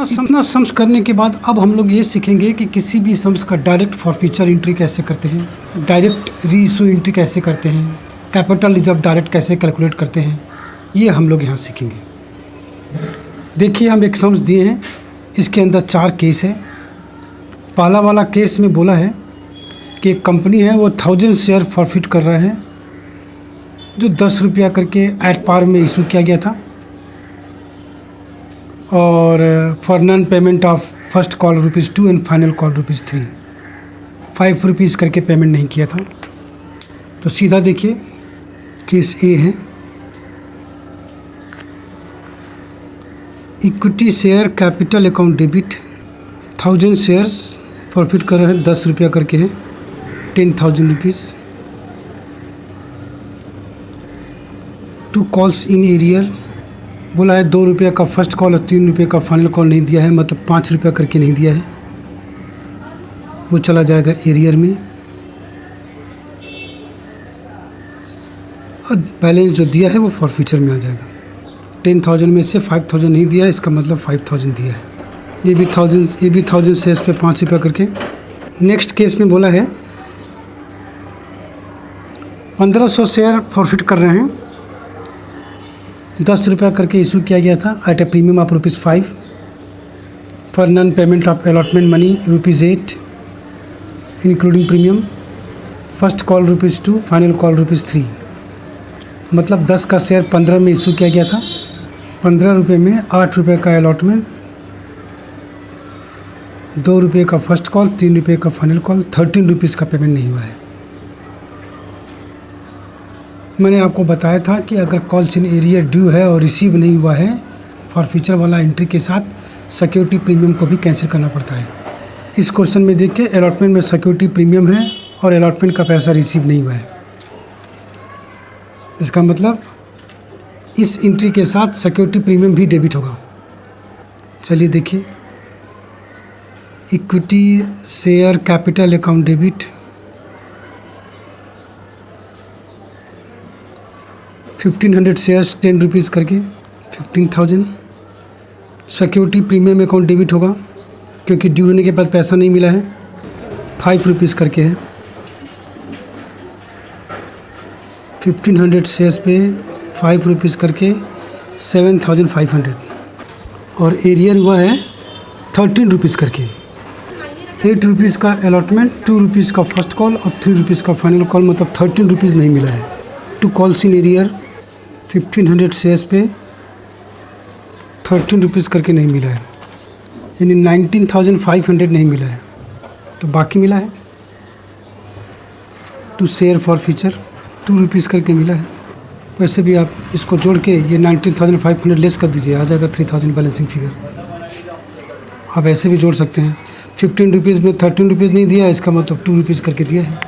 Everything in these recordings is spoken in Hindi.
इतना सम्स करने के बाद अब हम लोग ये सीखेंगे कि किसी भी सम्स का डायरेक्ट फॉरफीचर एंट्री कैसे करते हैं, डायरेक्ट री इशू एंट्री कैसे करते हैं, कैपिटल रिजर्व डायरेक्ट कैसे कैलकुलेट करते हैं, ये हम लोग यहाँ सीखेंगे। देखिए हम एक सम्स दिए हैं, इसके अंदर 4 केस है। पहला वाला केस में बोला है कि एक कंपनी है वो 1000 शेयर फॉरफिट कर रहा है जो 10 रुपया करके एट पार में इशू किया गया था, और for non payment of first call ₹2 and final call ₹3, 5 rupees करके पेमेंट नहीं किया था। तो सीधा देखिए केस ए है, equity share capital account debit 1000 shares profit कर रहे हैं, 10 रुपया करके है, 10,000 रुपीज़। 2 कॉल्स इन एरियर बोला है, 2 रुपये का फर्स्ट कॉल और 3 रुपये का फाइनल कॉल नहीं दिया है, मतलब 5 रुपया करके नहीं दिया है, वो चला जाएगा एरियर में। और बैलेंस जो दिया है वो फॉरफीचर में आ जाएगा। 10,000 में से 5,000 नहीं दिया है, इसका मतलब 5,000 दिया है। ये भी 1000 शेयर्स पे 5 रुपया करके। नेक्स्ट केस में बोला है 1500 शेयर प्रॉफिट कर रहे हैं, 10 रुपया करके इशू किया गया था at a premium of ₹5 for non payment of allotment money ₹8 including premium, first call ₹2, final call ₹3। मतलब 10 का शेयर 15 में इशू किया गया था, 15 रुपये में 8 रुपये का अलॉटमेंट, 2 रुपये का फर्स्ट कॉल, 3 रुपये का फाइनल कॉल, 13 रुपीज़ का पेमेंट नहीं हुआ है। मैंने आपको बताया था कि अगर कॉल्स इन एरियर ड्यू है और रिसीव नहीं हुआ है, फॉरफीचर वाला एंट्री के साथ सिक्योरिटी प्रीमियम को भी कैंसिल करना पड़ता है। इस क्वेश्चन में देखिए अलॉटमेंट में सिक्योरिटी प्रीमियम है और अलॉटमेंट का पैसा रिसीव नहीं हुआ है, इसका मतलब इस एंट्री के साथ सिक्योरिटी प्रीमियम भी डेबिट होगा। चलिए देखिए, equity share capital account debit 1500 shares 10 rupees करके 15,000। सिक्योरिटी प्रीमियम अकाउंट डेबिट होगा क्योंकि ड्यू होने के बाद पैसा नहीं मिला है, 5 रुपीज़ करके है। 1500 शेयर्स पे 5 रुपीज़ करके 7,500, और एरियर हुआ है 13 रुपीज़ करके। 8 रुपीज़ का अलॉटमेंट, 2 रुपीज़ का फर्स्ट कॉल और 3 रुपीज़ का फाइनल कॉल, मतलब 13 रुपीज़ नहीं मिला है। 2 कॉल्स इन एरियर 1500 शेयर्स पे 13 रुपीज़ करके नहीं मिला है, यानी 19,500 नहीं मिला है, तो बाकी मिला है 2 शेयर फॉरफीचर 2 रुपीज़ करके मिला है। वैसे भी आप इसको जोड़ के ये 19,500 लेस कर दीजिए, आ जाएगा 3,000 बैलेंसिंग फिगर। आप ऐसे भी जोड़ सकते हैं। 15 रुपीज़ में 13 रुपीज़ नहीं दिया, इसका मतलब 2 रुपीज़ करके दिया है।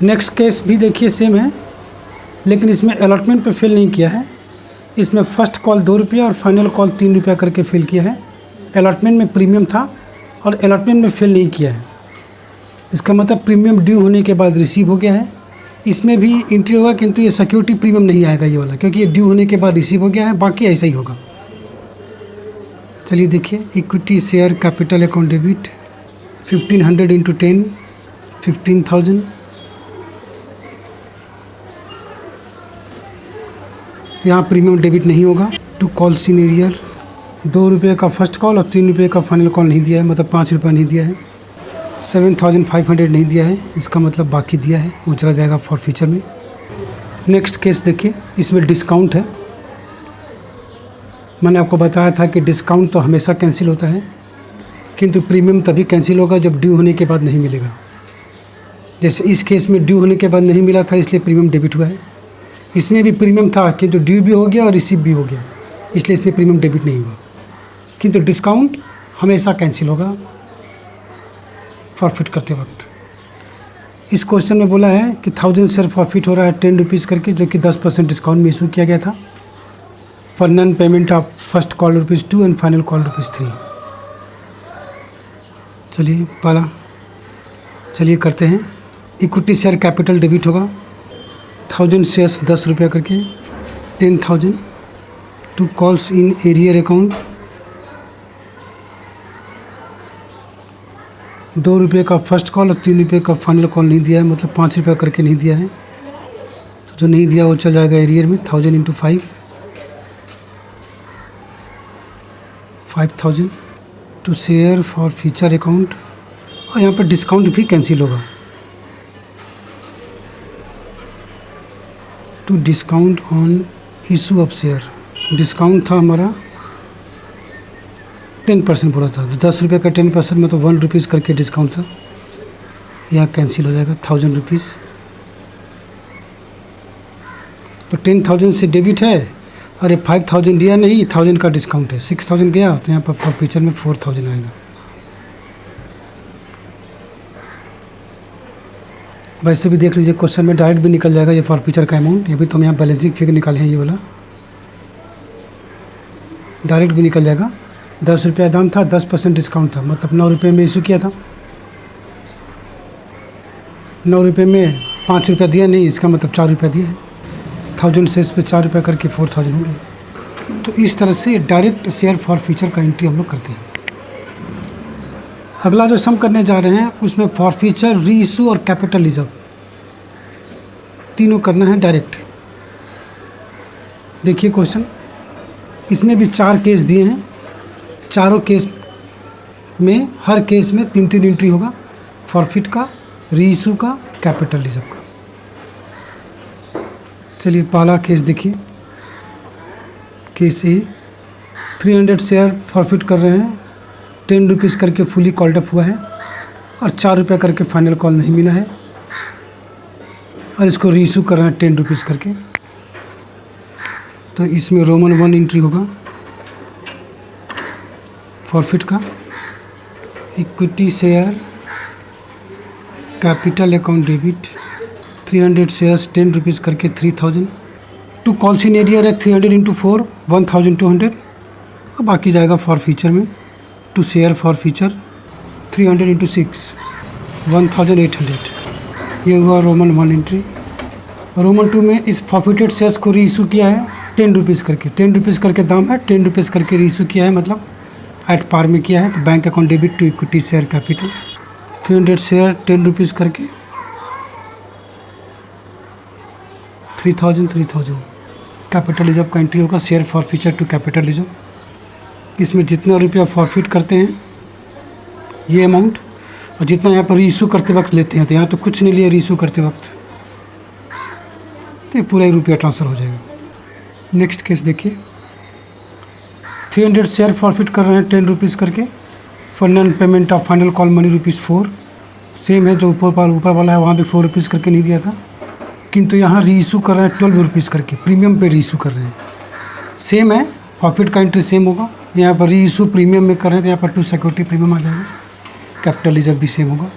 नेक्स्ट केस भी देखिए सेम है, लेकिन इसमें अलॉटमेंट पे फेल नहीं किया है। इसमें फ़र्स्ट कॉल 2 रुपया और फाइनल कॉल 3 रुपया करके फेल किया है। अलॉटमेंट में प्रीमियम था और अलॉटमेंट में फेल नहीं किया है, इसका मतलब प्रीमियम ड्यू होने के बाद रिसीव हो गया है। इसमें भी एंट्री होगा, किंतु ये सिक्योरिटी प्रीमियम नहीं आएगा ये वाला, क्योंकि ये ड्यू होने के बाद रिसीव हो गया है, बाकी ऐसा ही होगा। चलिए देखिए, equity share capital account debit 1500 into 10 15,000। यहाँ प्रीमियम डेबिट नहीं होगा। 2 कॉल्स इन एरियर, 2 रुपये का फर्स्ट कॉल और 3 रुपये का फाइनल कॉल नहीं दिया है, मतलब 5 रुपये नहीं दिया है। 7,500 नहीं दिया है, इसका मतलब बाकी दिया है, वो चला जाएगा फॉरफीचर में। नेक्स्ट केस देखिए, इसमें डिस्काउंट है। मैंने आपको बताया था कि डिस्काउंट तो हमेशा कैंसिल होता है, किंतु प्रीमियम तभी कैंसिल होगा जब ड्यू होने के बाद नहीं मिलेगा। जैसे इस केस में ड्यू होने के बाद नहीं मिला था, इसलिए प्रीमियम डेबिट हुआ है। इसमें भी प्रीमियम था, किंतु ड्यू भी हो गया और रिसीव भी हो गया, इसलिए इसमें प्रीमियम डेबिट नहीं हुआ। किंतु डिस्काउंट हमेशा कैंसिल होगा फॉरफिट करते वक्त। इस क्वेश्चन में बोला है कि 1000 शेयर फॉरफिट हो रहा है 10 रुपीज़ करके, जो कि 10% डिस्काउंट में इशू किया गया था, for non payment of first call ₹2 and final call ₹3। चलिए करते हैं। इक्विटी शेयर कैपिटल डेबिट होगा, 1000 शेयर्स 10 रुपया करके 10,000। 2 कॉल्स इन एरियर अकाउंट ₹2 का फर्स्ट कॉल और ₹3 का फाइनल कॉल नहीं दिया है, मतलब ₹5 करके नहीं दिया है। तो जो नहीं दिया वो चल जाएगा एरियर में। 1000 into 5000 to share forfeiture account, और यहाँ पर डिस्काउंट भी कैंसिल होगा। To discount on issue of share, discount था हमारा 10% पूरा था, ₹10 का 10% में तो ₹1 करके डिस्काउंट था, यहाँ कैंसिल हो जाएगा। ₹1000 तो 10,000 से डेबिट है, और ये 5,000 दिया नहीं, 1000 का डिस्काउंट है, 6,000 गया, तो यहाँ पर फॉर फीचर में 4,000 आएगा। वैसे भी देख लीजिए क्वेश्चन में डायरेक्ट भी निकल जाएगा ये फॉर फीचर का अमाउंट। ये भी तो हम यहाँ बैलेंसिंग फिगर निकाले हैं, ये वाला डायरेक्ट भी निकल जाएगा। ₹10 दाम था, 10% डिस्काउंट था, मतलब ₹9 में इशू किया था। ₹9 में ₹5 दिया नहीं, इसका मतलब ₹4 दिया है। 1000 शेयर्स पे ₹4 करके 4000 हो गया। तो इस तरह से डायरेक्ट शेयर फॉर फ्यूचर का एंट्री हम लोग करते हैं। अगला जो सम करने जा रहे हैं उसमें फॉर फ्यूचर, री इशू और कैपिटल रिजर्व तीनों करना है डायरेक्ट। देखिए क्वेश्चन, इसमें भी 4 केस दिए हैं। चारों केस में हर केस में 3-3 एंट्री होगा, फॉरफिट का, री इशू का, कैपिटल रिजर्व का। चलिए पहला केस देखिए। केस ए, 300 शेयर फॉरफिट कर रहे हैं, ₹10 करके फुली कॉल्ड अप हुआ है, और ₹4 करके फाइनल कॉल नहीं मिला है, और इसको री इशू कर रहे हैं ₹10 करके। तो इसमें रोमन 1 एंट्री होगा फॉरफिट का, equity share capital account debit, 300 shares ₹10 करके 3000। टू कॉल्स इन एरियर है 300 इंटू 4 1200, और बाकी जाएगा फॉर फीचर में। To share forfeiture 300 into 6 1800, ये हुआ रोमन 1 एंट्री। रोमन 2 में इस फॉरफिटेड शेयर्स को री इशू किया है ₹10 करके, ₹10 करके दाम है, ₹10 करके री इशू किया है, मतलब एट पार में किया है। तो bank account debit to equity share capital, 300 share ₹10 करके 3000। कैपिटल रिजर्व का एंट्री होगा share forfeiture to capital reserve. इसमें जितना रुपया फॉरफिट करते हैं ये अमाउंट, और जितना यहाँ पर री इशू करते वक्त लेते हैं, तो यहाँ तो कुछ नहीं लिया री इशू करते वक्त, तो ये पूरा ही रुपया ट्रांसफ़र हो जाएगा। नेक्स्ट केस देखिए, 300 शेयर फॉरफिट कर रहे हैं ₹10 करके, for non payment of final call money ₹4। Same है जो ऊपर वाला है, वहाँ भी ₹4 करके नहीं दिया था, किंतु यहाँ री इशू कर रहे हैं ₹12 करके, प्रीमियम पे री इशू कर रहे हैं। सेम है, प्रॉफिट का एंट्री सेम होगा। यहाँ पर री इशू प्रीमियम में कर रहे हैं, तो यहाँ पर टू सिक्योरिटी प्रीमियम आ जाएगा। कैपिटल रिजर्व भी सेम होगा।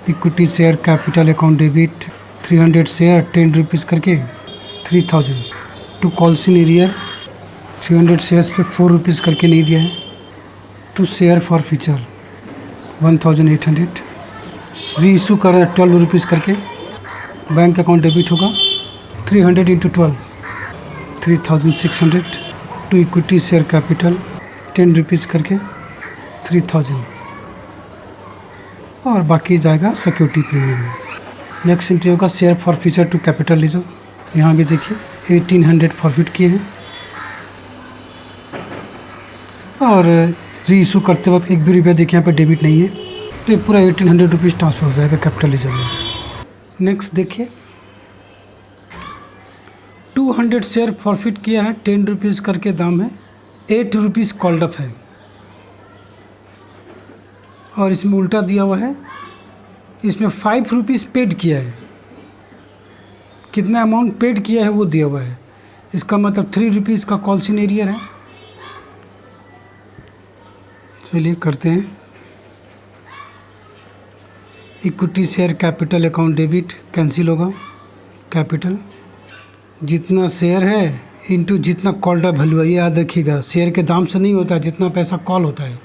Equity share capital account debit, 300 share ₹10 करके 3000। To calls in arrear, 300 shares पे ₹4 करके नहीं दिया है। To share forfeiture 1800। री इशू कर रहे हैं ₹12 करके, बैंक अकाउंट डेबिट होगा 300 into 12 3600। To equity share capital ₹10 करके 3000, और बाकी जाएगा सिक्योरिटी प्रीमियम में। नेक्स्ट एंट्री होगा share forfeiture to capital reserve. यहाँ भी देखिए 1800 फॉरफिट किए हैं, और री इशू करते वक्त एक भी रुपया देखिए यहाँ पर डेबिट नहीं है, तो ये पूरा ₹1800 ट्रांसफ़र हो जाएगा कैपिटल रिजर्व में। नेक्स्ट देखिए, 200 शेयर फॉरफिट किया है, ₹10 करके दाम है, ₹8 कॉल्ड अप है, और इसमें उल्टा दिया हुआ है, इसमें ₹5 पेड किया है। कितना अमाउंट पेड किया है वो दिया हुआ है, इसका मतलब ₹3 का कॉल्स इन एरियर है। चलिए करते हैं। Equity share capital account debit cancel होगा। कैपिटल जितना शेयर है इंटू जितना कॉल्ड अप वैल्यू है, ये याद रखिएगा, शेयर के दाम से नहीं होता है, जितना पैसा कॉल होता है।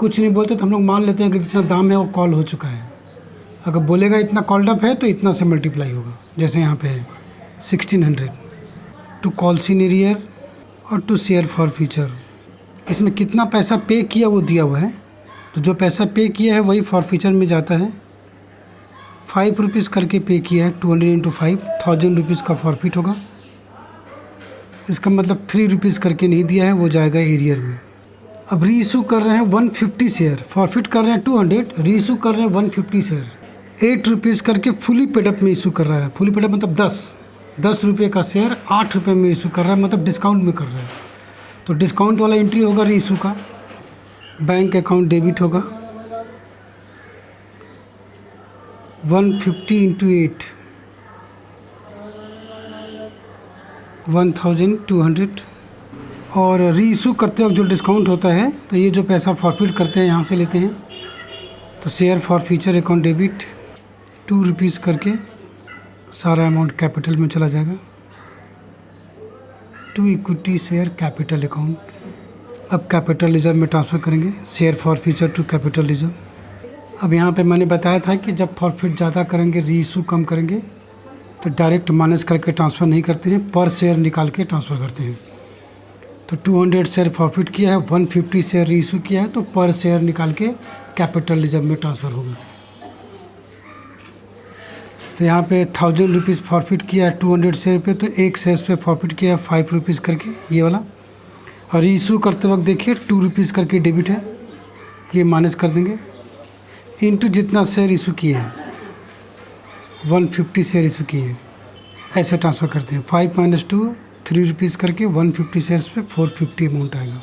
कुछ नहीं बोलते तो हम लोग मान लेते हैं कि जितना दाम है वो कॉल हो चुका है। अगर बोलेगा इतना कॉल्ड अप है तो इतना से मल्टीप्लाई होगा, जैसे यहाँ पे है 1600। टू कॉल्स इन एरियर और टू शेयर फॉर फ्यूचर, इसमें कितना पैसा पे किया वो दिया हुआ है, तो जो पैसा पे किया है वही फॉरफीचर में जाता है। 5 रुपीज़ करके पे किया है, 200 इंटू 5, 1000 रुपीज़ का फॉरफिट होगा। इसका मतलब 3 रुपीज़ करके नहीं दिया है, वो जाएगा एरियर में। अब री इशू कर रहे हैं 150 शेयर, फॉरफिट कर रहे हैं 200, री इशू कर रहे हैं 150 शेयर, 8 रुपीज़ करके फुली पेडअप में इशू कर रहा है। फुली पेडअप मतलब 10 रुपये का शेयर 8 रुपये में इशू कर रहा है, मतलब डिस्काउंट में कर रहा है। तो डिस्काउंट वाला एंट्री होगा री इशू का। बैंक अकाउंट डेबिट होगा 150 इंटू 8, 1200। और री इशू करते वक्त जो डिस्काउंट होता है, तो ये जो पैसा फॉरफिट करते हैं यहाँ से लेते हैं। तो share forfeiture account debit 2 rupees करके सारा अमाउंट कैपिटल में चला जाएगा, to equity share capital account. अब कैपिटल रिजर्व में ट्रांसफ़र करेंगे, share forfeiture to capital reserve. अब यहाँ पे मैंने बताया था कि जब प्रॉफिट ज़्यादा करेंगे, री इशू कम करेंगे, तो डायरेक्ट माइनस करके ट्रांसफ़र नहीं करते हैं, पर शेयर निकाल के ट्रांसफ़र करते हैं। तो 200 शेयर प्रॉफिट किया है, 150 शेयर री इशू किया है, तो पर शेयर निकाल के कैपिटल रिजर्व में ट्रांसफ़र होगा। तो यहाँ पे 1000 रुपीज़ प्रॉफिट किया है 200 शेयर पे, तो एक शेयर पे प्रॉफिट किया है 5 रुपीज़ करके, ये वाला। और री इशू करते वक्त देखिए 2 रुपीज़ करके डेबिट है, ये माइनस कर देंगे, इनटू जितना शेयर इशू किए हैं, 150 शेयर इशू किए हैं, ऐसे ट्रांसफ़र करते हैं। 5 - 2 3 रुपीज़ करके 150 शेयर्स पे 450 अमाउंट आएगा।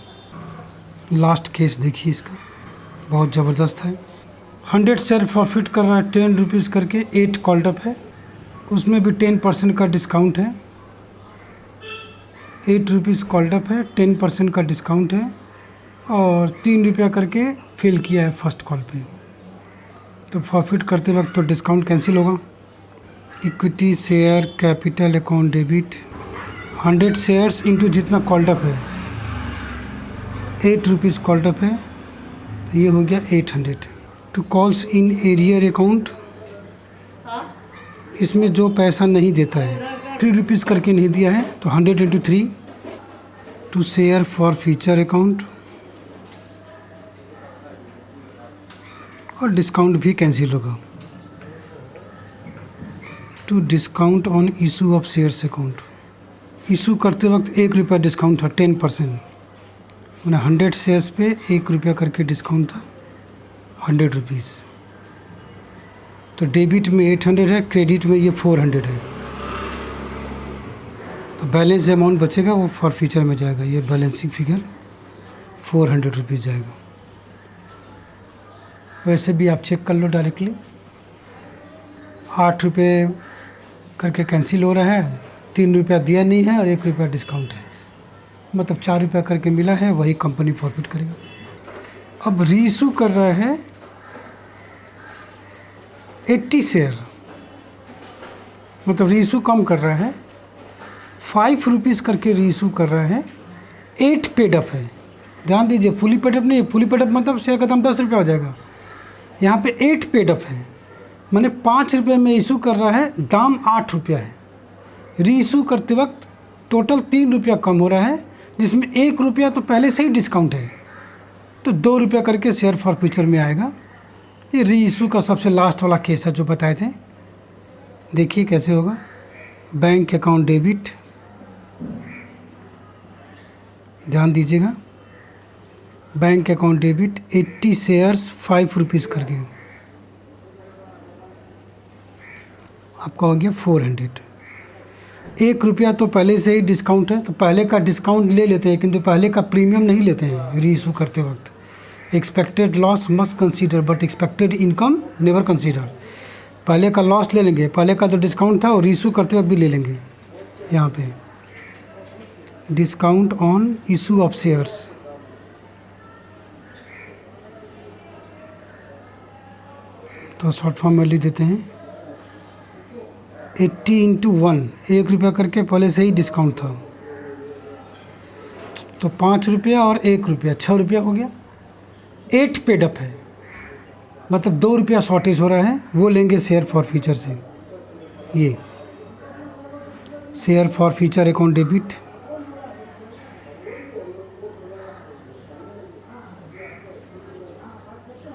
लास्ट केस देखिए इसका, बहुत ज़बरदस्त है। 100 शेयर प्रॉफिट कर रहा है 10 रुपीज़ करके, 8 कॉल्ड अप है, उसमें भी 10% का डिस्काउंट है। 8 रुपीज़ कॉल्ड अप है, 10% का डिस्काउंट है, और 3 रुपया करके फिल किया है फर्स्ट कॉल पे। तो प्रॉफिट करते वक्त तो डिस्काउंट कैंसिल होगा। Equity share capital account debit 100 shares into जितना कॉल्ड अप है, 8 रुपीज़ कॉल्ड अप है, तो ये हो गया 800। To calls in arrear account, इसमें जो पैसा नहीं देता है, 3 रुपीज़ करके नहीं दिया है, तो 100 into 3। To share forfeiture account, और डिस्काउंट भी कैंसिल होगा। To discount on issue of shares account, issue करते वक्त 1 रुपया डिस्काउंट था, 10%, मैंने 100 शेयर्स पे 1 रुपया करके डिस्काउंट था, 100 रुपीज़। तो डेबिट में 800 है, क्रेडिट में ये 400 है, तो बैलेंस अमाउंट बचेगा वो फॉर फ्यूचर में जाएगा। ये बैलेंसिंग फिगर 400 रुपीज़ जाएगा। वैसे भी आप चेक कर लो डायरेक्टली, 8 रुपये करके कैंसिल हो रहा है, 3 रुपया दिया नहीं है और 1 रुपया डिस्काउंट है, मतलब 4 रुपया करके मिला है, वही कंपनी प्रॉफिट करेगा। अब री इशू कर रहा है 80 शेयर, मतलब री इशू कम कर रहा है, 5 रुपीज़ करके री इशू कर रहा है, 8 पेड अप है। ध्यान दीजिए, फुली पेड अप नहीं है, फुली पेड अप मतलब शेयर का दाम 10 रुपया हो जाएगा, यहाँ पे 8 पेड अप है, मैंने 5 रुपये में इशू कर रहा है, दाम 8 रुपया है। री इशू करते वक्त टोटल 3 रुपया कम हो रहा है, जिसमें 1 रुपया तो पहले से ही डिस्काउंट है, तो 2 रुपया करके शेयर फॉर फ्यूचर में आएगा। ये री इशू का सबसे लास्ट वाला केस है जो बताए थे। देखिए कैसे होगा। बैंक अकाउंट डेबिट, ध्यान दीजिएगा, bank account debit 80 shares 5 rupees करके, आपका हो गया 400। 1 रुपया तो पहले से ही डिस्काउंट है, तो पहले का डिस्काउंट ले लेते हैं, किंतु पहले का प्रीमियम नहीं लेते हैं री इशू करते वक्त। Expected loss must consider but expected income never consider. पहले का लॉस ले लेंगे, पहले का जो डिस्काउंट था वो री इशू करते वक्त भी ले लेंगे। यहाँ पे discount on issue of shares, तो शॉर्ट फॉर्म में लिख देते हैं 80 इंटू 1, 1 रुपया करके पहले से ही डिस्काउंट था, तो 5 रुपया और 1 रुपया 6 रुपया हो गया। 8 पेड अप है, मतलब 2 रुपया शॉर्टेज हो रहा है, वो लेंगे शेयर फॉर फ्यूचर से। ये share forfeiture account debit,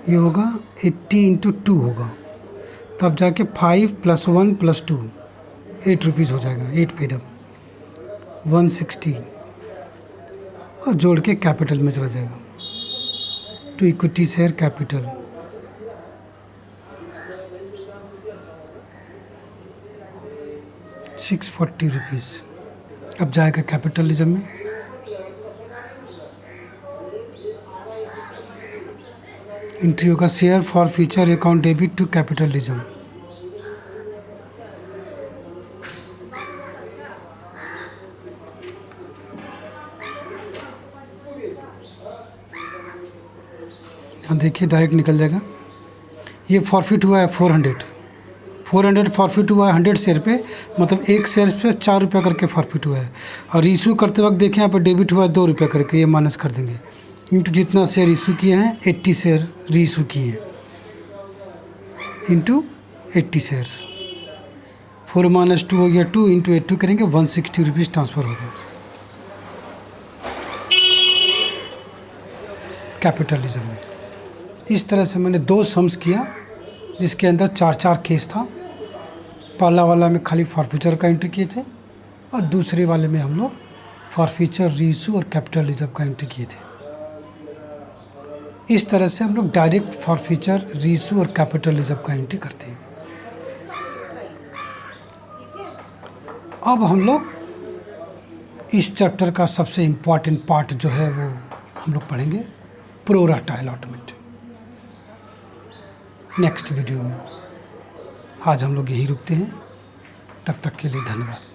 ये होगा 80 इंटू 2 होगा, तब जाके 5 + 1 + 2 8 रुपीज़ हो जाएगा। 8 पेड अप 160 और जोड़ के कैपिटल में चला जाएगा। To equity share capital 640 rupees. अब जाएगा कैपिटलिज्म में। एंट्री होगा share forfeiture account debit to capitalism. यहाँ देखिए डायरेक्ट निकल जाएगा। ये फॉरफिट हुआ है 400 फॉरफिट हुआ है 100 शेयर पे, मतलब एक शेयर पे 4 रुपये करके फॉरफिट हुआ है। और इशू करते वक्त देखें यहाँ पर डेबिट हुआ है 2 रुपये करके, ये माइनस कर देंगे। इंटू जितना शेयर इशू किए हैं 80 शेयर री इशू किए हैं इंटू 80 शेयर्स। 4 - 2 हो गया 2 इंटू 82 करेंगे 160 रुपीज़ ट्रांसफ़र होगा कैपिटलिज्म में। इस तरह से मैंने 2 सम्स किया जिसके अंदर 4 केस था। पहला वाला में खाली फॉरफीचर का एंट्री किए थे और दूसरे वाले में हम लोग फॉरफीचर, रीइशू और कैपिटलिज्म का एंट्री किए थे। इस तरह से हम लोग डायरेक्ट फॉरफीचर, रीइशू और कैपिटलिज्म का एंट्री करते हैं। अब हम लोग इस चैप्टर का सबसे इम्पॉर्टेंट पार्ट जो है वो हम लोग पढ़ेंगे, pro rata allotment, next video में। आज हम लोग यहीं रुकते हैं, तब तक के लिए धन्यवाद।